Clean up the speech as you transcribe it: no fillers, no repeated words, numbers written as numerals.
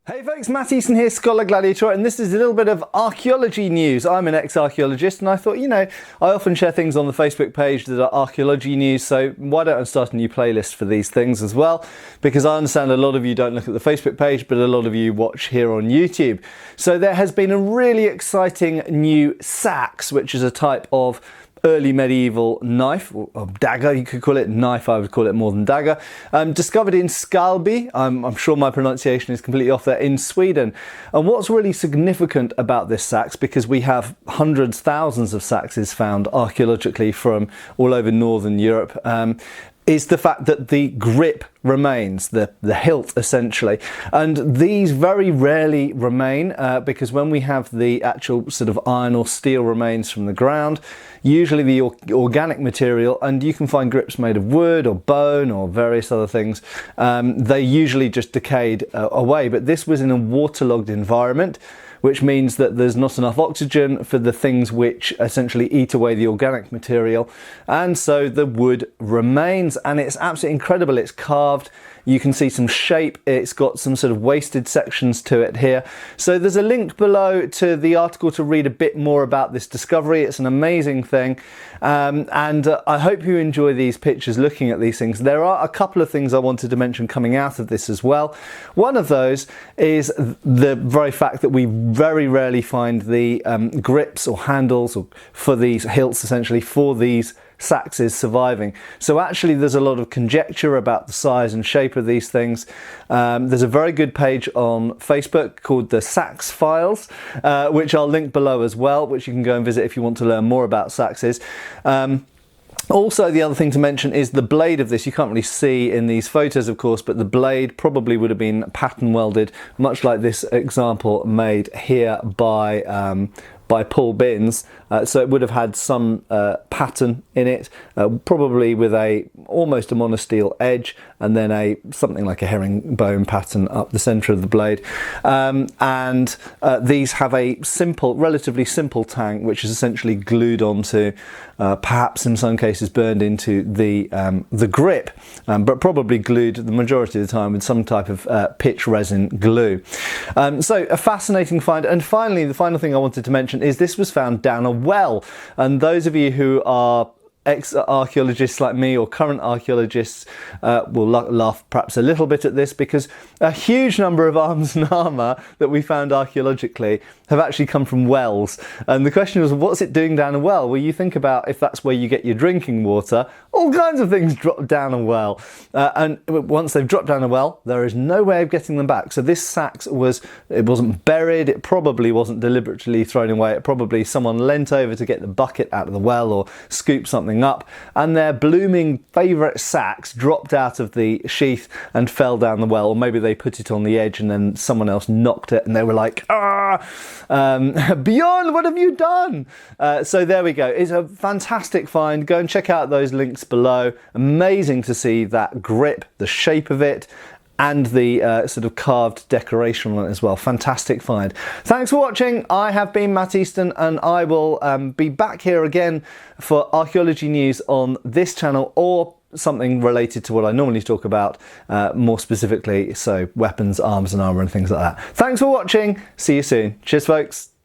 Hey folks, Matt Easton here, Schola Gladiatoria, and this is a little bit of archaeology news. I'm an ex-archaeologist and I thought, I often share things on the Facebook page that are archaeology news, so why don't I start a new playlist for these things as well? Because I understand a lot of you don't look at the Facebook page, but a lot of you watch here on YouTube. So there has been a really exciting new seax, which is a type of early medieval knife, or dagger, you could call it. Knife, I would call it more than dagger. Discovered in Skalby, I'm sure my pronunciation is completely off there, in Sweden. And what's really significant about this seax, because we have hundreds, thousands of seaxes found archaeologically from all over Northern Europe, is the fact that the grip remains, the hilt essentially. And these very rarely remain because when we have the actual sort of iron or steel remains from the ground, usually the organic material, and you can find grips made of wood or bone or various other things, they usually just decayed away. But this was in a waterlogged environment, which means that there's not enough oxygen for the things which essentially eat away the organic material, and so the wood remains, and it's absolutely incredible. It's carved, you can see some shape, it's got some sort of wasted sections to it here. So there's a link below to the article to read a bit more about this discovery. It's an amazing thing, and I hope you enjoy these pictures looking at these things. There are a couple of things I wanted to mention coming out of this as well. One of those is the very fact that we very rarely find the grips or handles or for these hilts, essentially for these seaxes, surviving. So actually there's a lot of conjecture about the size and shape of these things. There's a very good page on Facebook called the Seax Files, which I'll link below as well, which you can go and visit if you want to learn more about seaxes. Also, the other thing to mention is the blade of this. You can't really see in these photos, of course, but the blade probably would have been pattern welded, much like this example made here by Paul Binns, so it would have had some pattern in it, probably with almost a monosteel edge, and then something like a herringbone pattern up the centre of the blade. And these have a relatively simple tang, which is essentially glued onto, perhaps in some cases burned into the grip, but probably glued the majority of the time with some type of pitch resin glue. So a fascinating find. And finally, the final thing I wanted to mention is this was found down a well, and those of you who are ex-archaeologists like me or current archaeologists will laugh perhaps a little bit at this, because a huge number of arms and armour that we found archaeologically have actually come from wells. And the question was, what's it doing down a well? Well, you think about if that's where you get your drinking water, all kinds of things drop down a well. And once they've dropped down a well, there is no way of getting them back. So this seax wasn't buried, it probably wasn't deliberately thrown away, it probably someone leant over to get the bucket out of the well or scoop something up, and their blooming favourite seax dropped out of the sheath and fell down the well, or maybe they put it on the edge and then someone else knocked it and they were like, Bjorn, what have you done? So there we go. It's a fantastic find. Go and check out those links below. Amazing to see that grip, the shape of it, and the sort of carved decoration on it as well. Fantastic find. Thanks for watching. I have been Matt Easton, and I will be back here again for archaeology news on this channel, or something related to what I normally talk about, more specifically, so weapons, arms and armour and things like that. Thanks for watching. See you soon. Cheers folks.